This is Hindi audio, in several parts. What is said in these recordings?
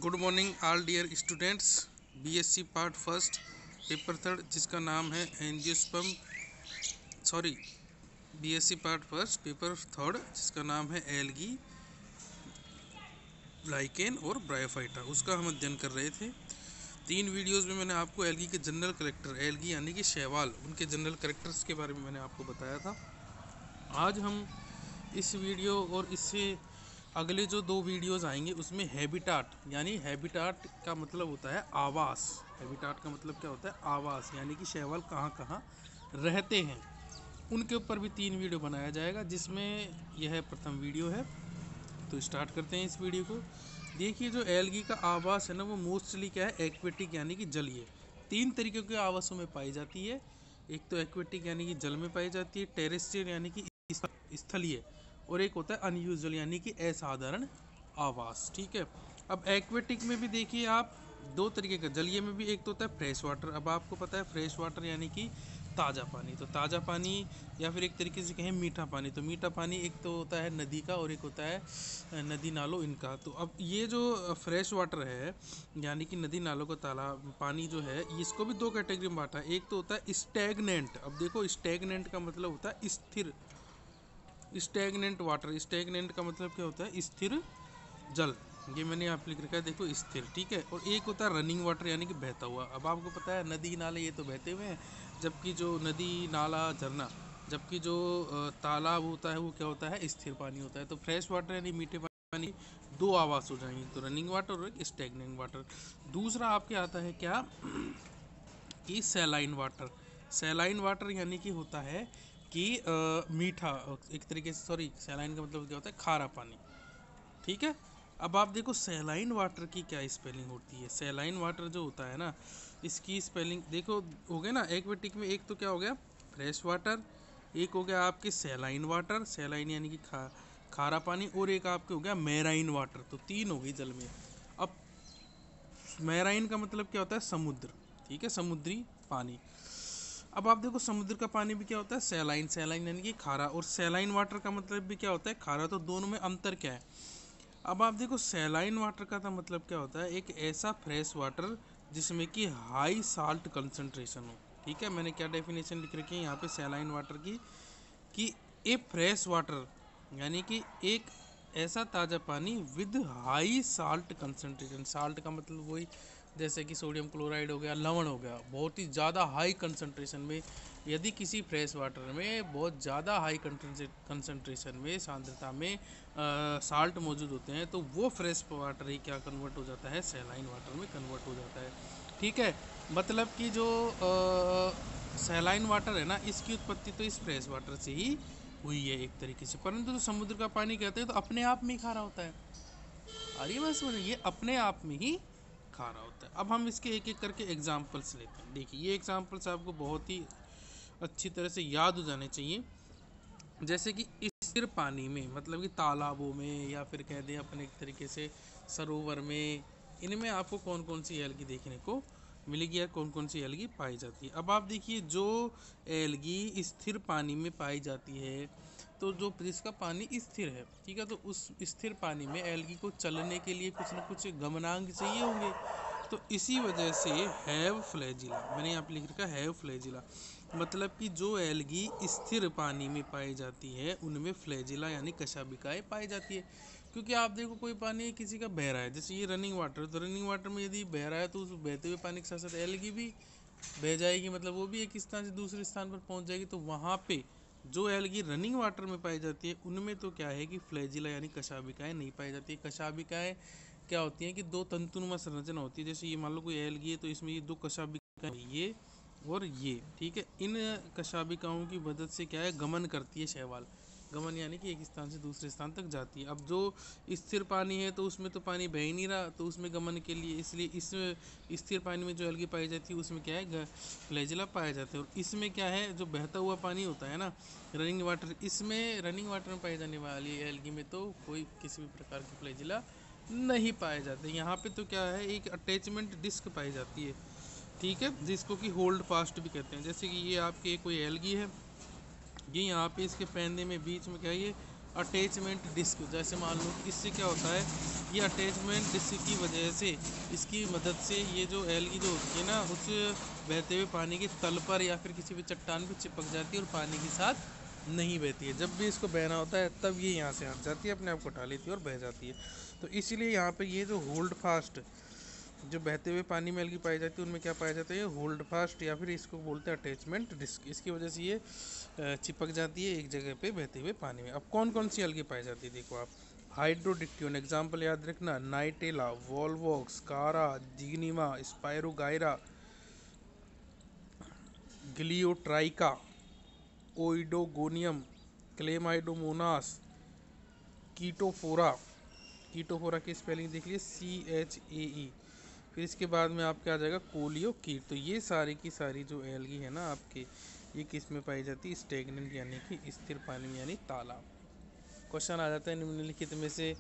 Good morning all dear students. BSc part first paper third जिसका नाम है angiosperm BSc part first paper third जिसका नाम है एल्गी, लाइकेन और ब्रायोफाइटा, उसका हम अध्ययन कर रहे थे। 3 वीडियोस में मैंने आपको एल्गी के जनरल करेक्टर, एल्गी यानी कि शैवाल, उनके जनरल करेक्टर्स के बारे में मैंने आपको बताया था। आज हम इस वीडियो और इससे अगले जो 2 वीडियोस आएंगे उसमें हैबिटाट, यानी हैबिटाट का मतलब होता है आवास। हैबिटाट का मतलब क्या होता है? आवास, यानी कि शैवाल कहाँ कहाँ रहते हैं, उनके ऊपर भी 3 वीडियो बनाया जाएगा, जिसमें यह प्रथम वीडियो है। तो स्टार्ट करते हैं इस वीडियो को। देखिए, जो एल्गी का आवास है ना, वो मोस्टली क्या है? एक्वेटिक यानी कि जलीय। 3 तरीके के आवासों में पाई जाती है। एक तो एक्वेटिक यानी कि जल में पाई जाती है, टेरेस्ट्रियल यानी कि स्थलीय, और एक होता है अनयूजुअल यानी कि असाधारण आवास। ठीक है। अब एक्वेटिक में भी देखिए आप 2 तरीके का, जलीय में भी एक तो होता है फ्रेश वाटर। अब आपको पता है फ्रेश वाटर यानी कि ताज़ा पानी, तो ताज़ा पानी या फिर एक तरीके से कहें मीठा पानी, तो मीठा पानी एक तो होता है नदी का और एक होता है नदी नालों इनका। तो अब ये जो फ्रेश वाटर है यानी कि नदी नालों का तालाब पानी जो है, इसको भी 2 कैटेगरी में बांटा है। एक तो होता है स्टैगनेंट। अब देखो, स्टैगनेंट का मतलब होता है स्थिर, स्टैगनेंट वाटर। स्टैगनेंट का मतलब क्या होता है? स्थिर जल। ये मैंने यहाँ पे लिख रखा है, देखो, स्थिर। ठीक है। और एक होता है रनिंग वाटर यानी कि बहता हुआ। अब आपको पता है नदी नाले ये तो बहते हुए हैं, जबकि जो नदी नाला झरना, जबकि जो तालाब होता है वो क्या होता है? स्थिर पानी होता है। तो फ्रेश वाटर यानी मीठे पानी 2 आवास हो जाएंगे, तो रनिंग वाटर और एक स्टैगनेंट वाटर। दूसरा आपके आता है क्या कि सैलाइन वाटर। सैलाइन वाटर यानी कि होता है कि मीठा, एक तरीके से, सैलाइन का मतलब क्या होता है? खारा पानी। ठीक है। अब आप देखो सैलाइन वाटर की क्या स्पेलिंग होती है। सैलाइन वाटर जो होता है ना, इसकी स्पेलिंग देखो, हो गया ना, एक्वेटिक में एक तो क्या हो गया? फ्रेश वाटर, एक हो गया आपके सैलाइन वाटर, सैलाइन यानी कि खारा पानी, और एक आपके हो गया मैराइन वाटर। तो 3 हो गई जल में। अब मैराइन का मतलब क्या होता है? समुद्र। ठीक है, समुद्री पानी। अब आप देखो समुद्र का पानी भी क्या होता है? सैलाइन। सैलाइन यानी कि खारा, और सैलाइन वाटर का मतलब भी क्या होता है? खारा। तो दोनों में अंतर क्या है? अब आप देखो सैलाइन वाटर का तो मतलब क्या होता है? एक ऐसा फ्रेश वाटर जिसमें कि हाई साल्ट कंसंट्रेशन हो। ठीक है। मैंने क्या डेफिनेशन लिख रखी है यहाँ पे सैलाइन वाटर की, कि ए फ्रेश वाटर यानी कि एक ऐसा ताज़ा पानी with high salt concentration. Salt का मतलब वही, जैसे कि सोडियम क्लोराइड हो गया, लवण हो गया, बहुत ही ज़्यादा हाई कंसंट्रेशन में। यदि किसी फ्रेश वाटर में बहुत ज़्यादा हाई कंसंट्रेशन में, सांद्रता में साल्ट मौजूद होते हैं, तो वो फ्रेश वाटर ही क्या कन्वर्ट हो जाता है? सैलाइन वाटर में कन्वर्ट हो जाता है। ठीक है। मतलब कि जो सैलाइन वाटर है ना, इसकी उत्पत्ति तो इस फ्रेश वाटर से ही हुई है एक तरीके से, परंतु जो समुद्र का पानी कहते हैं तो अपने आप में ही खारा होता है। अरे मैं समझ, ये अपने आप में ही खारा होता है। अब हम इसके एक एक करके एग्जाम्पल्स लेते हैं। देखिए, ये एग्जाम्पल्स आपको बहुत ही अच्छी तरह से याद हो जाने चाहिए। जैसे कि स्थिर पानी में, मतलब कि तालाबों में या फिर कह दें अपने एक तरीके से सरोवर में, इनमें आपको कौन कौन सी एल्गी देखने को मिलेगी या कौन कौन सी एल्गी पाई जाती है। अब आप देखिए, जो एल्गी स्थिर पानी में पाई जाती है, तो जो जिसका पानी स्थिर है, ठीक है, तो उस स्थिर पानी में एल्गी को चलने के लिए कुछ न कुछ गमनांक चाहिए होंगे। तो इसी वजह से हैव फ्लैजिला, मैंने यहाँ पे लिख रखा है हैव फ्लैजिला, मतलब कि जो एल्गी स्थिर पानी में पाई जाती है उनमें फ्लैजिला यानी कशाबिकाएँ पाई जाती है। क्योंकि आप देखो, कोई पानी किसी का बह रहा है, जैसे ये रनिंग वाटर, तो रनिंग वाटर में यदि बह रहा है तो उस बहते हुए पानी के साथ साथ एल्गी भी बह जाएगी, मतलब वो भी एक स्थान से दूसरे स्थान पर पहुंच जाएगी। तो वहाँ पे जो एल्गी रनिंग वाटर में पाई जाती है उनमें तो क्या है कि फ्लैजिला यानी कशाबिकाएँ नहीं पाई जाती है। कशाबिकाएँ क्या होती हैं कि 2 तंतुनुमा संरचना होती है। जैसे ये मान लो कोई एल्गी है, तो इसमें ये 2 कशाबिकाएँ, ये और ये, ठीक है, इन कशाबिकाओं की मदद से क्या है? गमन करती है शैवाल। गमन यानी कि एक स्थान से दूसरे स्थान तक जाती है। अब जो स्थिर पानी है तो उसमें तो पानी बह ही नहीं रहा, तो उसमें गमन के लिए, इसलिए इस स्थिर पानी में जो एल्गी पाई जाती है उसमें क्या है? फ्लैजिला पाया जाता है। और इसमें क्या है? जो बहता हुआ पानी होता है ना, रनिंग वाटर, इसमें रनिंग वाटर में पाई जाने वाली एल्गी में तो कोई किसी भी प्रकार की फ्लैजिला नहीं पाए जाते। यहाँ पे तो क्या है? एक अटैचमेंट डिस्क पाई जाती है। ठीक है, जिसको कि होल्ड फास्ट भी कहते हैं। जैसे कि ये आपके कोई एल्गी है, ये यहाँ पे इसके पैंदे में बीच में क्या है? ये अटैचमेंट डिस्क, जैसे मान लो इससे क्या होता है, ये अटैचमेंट डिस्क की वजह से, इसकी मदद से ये जो एल्गी जो होती है ना, उस बहते हुए पानी के तल पर या फिर किसी भी चट्टान पर चिपक जाती है और पानी के साथ नहीं बहती है। जब भी इसको बहना होता है तब ये यहाँ से हट जाती है, अपने आप को उठा लेती है और बह जाती है। तो इसीलिए यहाँ पे ये जो होल्ड फास्ट, जो बहते हुए पानी में एल्गी पाई जाती है उनमें क्या पाया जाता है, ये होल्ड फास्ट या फिर इसको बोलते हैं अटैचमेंट डिस्क। इसकी वजह से ये चिपक जाती है एक जगह पे बहते हुए पानी में। अब कौन कौन सी एल्गी पाई जाती है देखो आप। हाइड्रोडिक्टियन एग्जाम्पल याद रखना, नाइटेला, वॉलवॉक्स, कारा, जिग्निमा, स्पायरोगायरा, ग्लियोट्राइका, ओइडोगोनियम, क्लेमाइडोमोनास, कीटोफोरा। कीटोफोरा की स्पेलिंग देख लीजिए CHAE। फिर इसके बाद में आपके आ जाएगा कोलियो कीट। तो ये सारी की सारी जो एल्गी है ना आपके, ये किस में पाई जाती है, स्टेगनेंट यानी कि स्थिर पानी में यानी तालाब। क्वेश्चन आ जाता है निम्नलिखित में से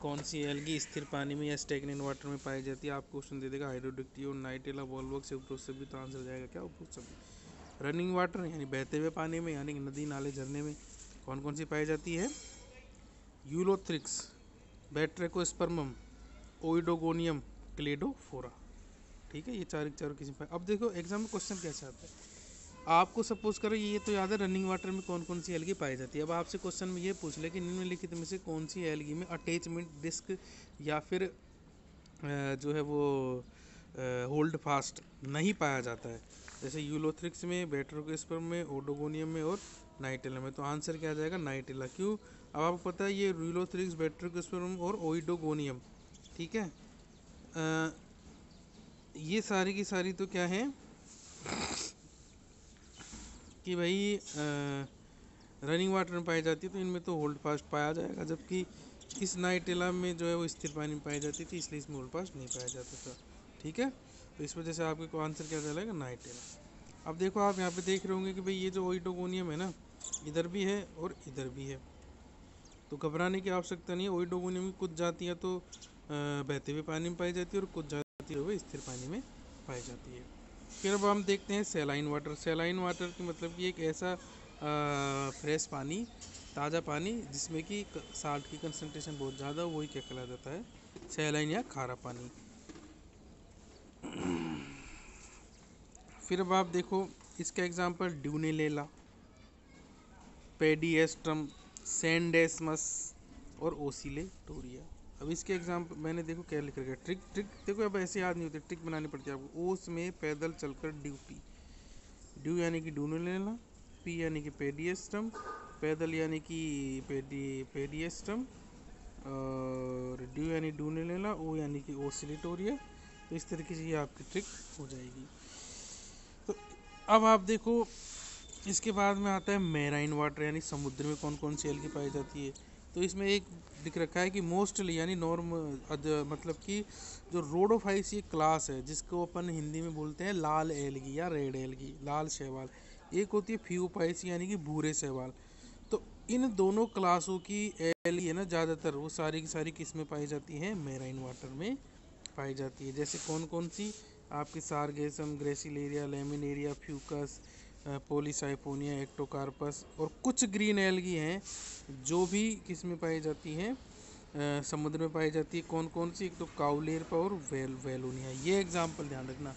कौन सी एल्गी स्थिर पानी में या स्टेगनेंट वाटर में पाई जाती है। आप क्वेश्चन दे देगा हाइड्रोडिक्टियन, नाइटेला, वॉलवॉक्स, से भी तो आंसर जाएगा क्या, उपरोक्त। रनिंग वाटर यानी बहते हुए पानी में, यानी नदी नाले झरने में कौन कौन सी पाई जाती है, यूलोथ्रिक्स, बैट्रेकोस्पर्मम, ओइडोगोनियम, क्लेडोफोरा। ठीक है, ये चारों किस्म। अब देखो एग्जाम में क्वेश्चन कैसे आता है, आपको सपोज करो ये तो याद है रनिंग वाटर में कौन कौन सी एल्गी पाई जाती है। अब आपसे क्वेश्चन में ये पूछ ले कि निम्नलिखित में से कौन सी एल्गी में अटैचमेंट डिस्क या फिर जो है वो होल्ड फास्ट नहीं पाया जाता है, जैसे यूलोथ्रिक्स में, बैट्रोकोस्पर्म में, ओडोगोनियम में और नाइटेला में। तो आंसर क्या आ जाएगा, नाइटेला। क्यों, अब आपको पता है ये यूलोथ्रिक्स, बैट्रोकोस्पर्म और ओइडोगोनियम, ठीक है, ये सारी की सारी तो क्या है कि भाई रनिंग वाटर में पाई जाती है, तो इनमें तो होल्ड फास्ट पाया जाएगा, जबकि इस नाइटेला में जो है वो स्थिर पानी में पाई जाती थी, इसलिए इसमें होल्ड फास्ट नहीं पाया जाता था। ठीक है, तो इस वजह से आपके को आंसर क्या चलेगा, नाइटेला। अब देखो आप यहाँ पे देख रहे होंगे कि भाई ये जो ओइडोगोनियम है ना, इधर भी है और इधर भी है, तो घबराने की आवश्यकता नहीं है। ओइडोगोनियम की कुछ जातियाँ तो बहते हुए पानी में पाई जाती है और कुछ जातियाँ वो स्थिर पानी में पाई जाती है। फिर अब हम देखते हैं सैलाइन वाटर। सैलाइन वाटर की मतलब कि एक ऐसा फ्रेश पानी, ताज़ा पानी जिसमें कि साल्ट की कंसनट्रेशन बहुत ज़्यादा, वही क्या कहला जाता है, सैलाइन या खारा पानी। फिर अब आप देखो इसका एग्जांपल ड्यूनेलेला, पेडिएस्ट्रम, सैंडेस्मस और ओसिलेटोरिया। अब इसके एग्जाम्पल मैंने देखो क्या लिख रखा है, ट्रिक देखो, अब ऐसे याद नहीं होते, ट्रिक बनानी पड़ती है आपको। ओस में पैदल चलकर ड्यूटी, ड्यू यानी कि ड्यूनेलेला, पी यानी कि पेडिएस्ट्रम, पैदल यानी कि पेडिएस्ट्रम, और ड्यू यानी ड्यूनेलेला, ओ यानी कि ओसिलेटोरिया। तो इस तरीके से ये आपकी ट्रिक हो जाएगी। तो अब आप देखो इसके बाद में आता है मैराइन वाटर, यानी समुद्र में कौन कौन सी एल्गी पाई जाती है। तो इसमें एक दिख रखा है कि मोस्टली यानी नॉर्म, मतलब कि जो रोडोफाइसी क्लास है, जिसको अपन हिंदी में बोलते हैं लाल एल्गी या रेड एल्गी, लाल शैवाल। एक होती है फ्यूपाइसी यानी कि भूरे शैवाल। तो इन दोनों क्लासों की एल्गी है ना, ज़्यादातर वो सारी की सारी किस्में पाई जाती हैं मैराइन वाटर में पाई जाती है। जैसे कौन कौन सी, आपकी Sargassum, Gracilaria, Laminaria, Fucus, Polysiphonia, Ectocarpus, और कुछ ग्रीन एल्गी हैं जो भी किसमें पाई जाती हैं, समुद्र में पाई जाती है। कौन कौन सी, एक तो काउलेरपा और वेलोनिया। ये एग्जाम्पल ध्यान रखना,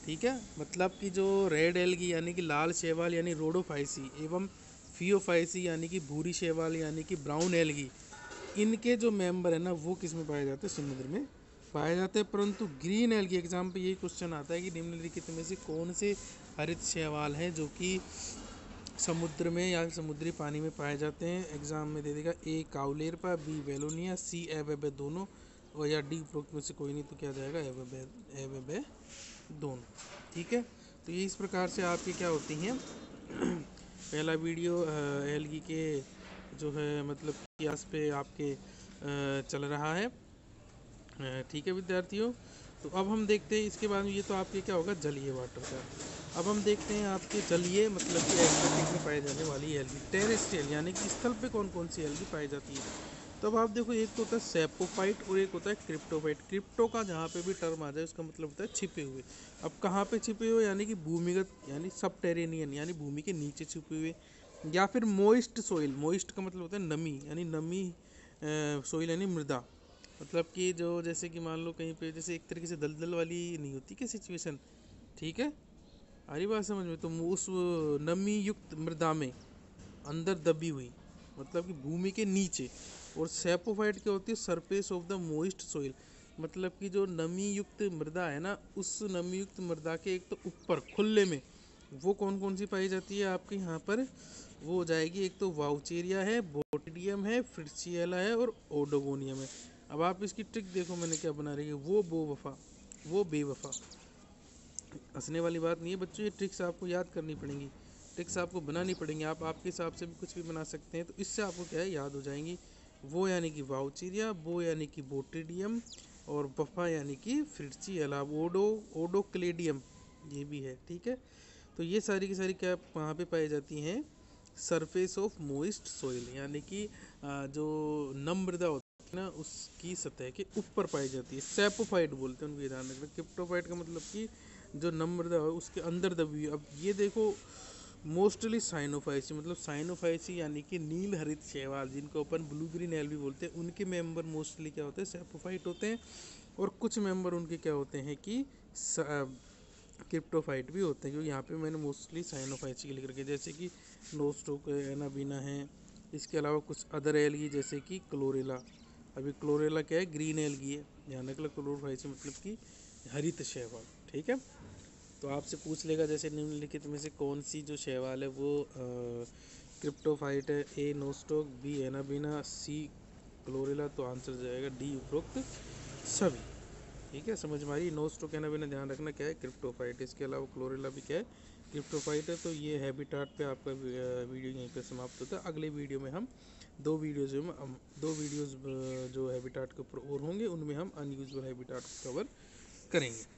ठीक है। मतलब कि जो रेड एल्गी यानी कि लाल शैवाल यानी रोडोफाइसी, एवं फियोफाइसी यानी कि भूरी शैवाल यानी कि ब्राउन एल्गी, इनके जो मेंबर है ना वो किस में पाए जाते हैं, समुद्र में पाए जाते हैं। परंतु ग्रीन एल्गी एग्जाम पे यही क्वेश्चन आता है कि निम्नलिखित में से कौन से हरित शैवाल हैं जो कि समुद्र में या समुद्री पानी में पाए जाते हैं। एग्जाम में दे देगा ए काउलेरपा, बी वेलोनिया, सी एवेबे दोनों, और या डी उपरोक्त में से कोई नहीं, तो क्या जाएगा एवेबे दोनों। ठीक है, तो ये इस प्रकार से आपकी क्या होती हैं पहला वीडियो एल्गी के जो है मतलब इतिहास पे आपके चल रहा है। ठीक है विद्यार्थियों, तो अब हम देखते हैं इसके बाद में, ये तो आपके क्या होगा जलीय वाटर का। अब हम देखते हैं आपके जलीय मतलब कि एक्वेटिक में पाई जाने वाली एल्गी। टेरेस्ट्रियल यानी कि स्थल पे कौन कौन सी एल्गी पाई जाती है। तो अब आप देखो, एक तो होता है सेपोफाइट और एक होता है क्रिप्टोफाइट। क्रिप्टो का जहाँ पे भी टर्म आ जाए उसका मतलब होता है छिपे हुए। अब कहाँ पे छिपे हुए, यानी कि भूमिगत यानी सबटेरेनियन यानी भूमि के नीचे छिपे हुए, या फिर मोइस्ट सोइल, मोइस्ट का मतलब होता है नमी, यानी नमी, सोइल यानी मृदा, मतलब कि जो जैसे कि मान लो कहीं पे जैसे एक तरीके से दलदल वाली नहीं होती क्या सिचुएशन, ठीक है, आ रही बात समझ में, तो उस नमी युक्त मृदा में अंदर दबी हुई, मतलब कि भूमि के नीचे। और सेपोफाइट क्या होती है, surface of the moist soil, मतलब कि जो नमी युक्त मृदा है ना, उस नमी युक्त मृदा के एक तो ऊपर खुले में वो कौन कौन सी पाई जाती है आपके यहाँ पर, वो हो जाएगी, एक तो वाउचेरिया है, बोटिडियम है, फ्रिट्सिएला है और ओडोगोनियम है। अब आप इसकी ट्रिक देखो मैंने क्या बना रही है, वो बोवफा, वो बेवफा। हंसने वाली बात नहीं है बच्चों, ये ट्रिक्स आपको याद करनी पड़ेंगी, ट्रिक्स आपको बनानी पड़ेंगी, आप आपके हिसाब से भी कुछ भी बना सकते हैं, तो इससे आपको क्या है याद हो जाएंगी। वो यानी कि वाउचेरिया, बो यानी कि बोटिडियम, और बफा यानी कि फ्रिट्सिएला, ओडोक्लेडियम ये भी है, ठीक है। तो ये सारी की सारी क्या वहाँ पे पाई जाती हैं, सरफेस ऑफ मोइस्ट सोइल, यानी कि जो नम मृदा होती है ना उसकी सतह के ऊपर पाई जाती है, सेपोफाइट बोलते हैं उनको, ध्यान रखना। क्रिप्टोफाइट का मतलब कि जो नम मृदा है उसके अंदर दबी हुई। अब ये देखो, मोस्टली साइनोफाइसी, मतलब साइनोफाइसी यानी कि नील हरित शैवाल, जिनको अपन ब्लू ग्रीन एल भी बोलते हैं, उनके मेंबर मोस्टली क्या होते हैं, सेपोफाइट होते हैं। और कुछ मेंबर उनके क्या होते हैं कि क्रिप्टोफाइट भी होते हैं, क्योंकि यहाँ पे मैंने मोस्टली साइनोफाइसी लिख रखे, जैसे कि नोस्टोक है, एनाबीना है। इसके अलावा कुछ अदर एलगी जैसे कि क्लोरेला। अभी क्लोरेला क्या है, ग्रीन एलगी है, ध्यान रख लो। क्लोरोफाइसी मतलब कि हरित शैवाल, ठीक है। तो आपसे पूछ लेगा जैसे निम्नलिखित में से कौन सी जो शैवाल है वो क्रिप्टोफाइट है, ए नोस्टोक, बी एनाबीना, सी क्लोरेला, तो आंसर जाएगा डी उपरोक्त सभी, ठीक है। समझ में आ रही, नोस्टोक एनाबीना ध्यान रखना क्या है, क्रिप्टोफाइट। इसके अलावा क्लोरेला भी क्या है, क्रिप्टोफाइट है। तो ये हैबिटाट पे आपका वीडियो यहीं पे समाप्त होता है। अगले वीडियो में हम दो वीडियोज़ जो हैबिटाट के ऊपर और होंगे, उनमें हम अनयूजुअल हैबिटाट को कवर करेंगे।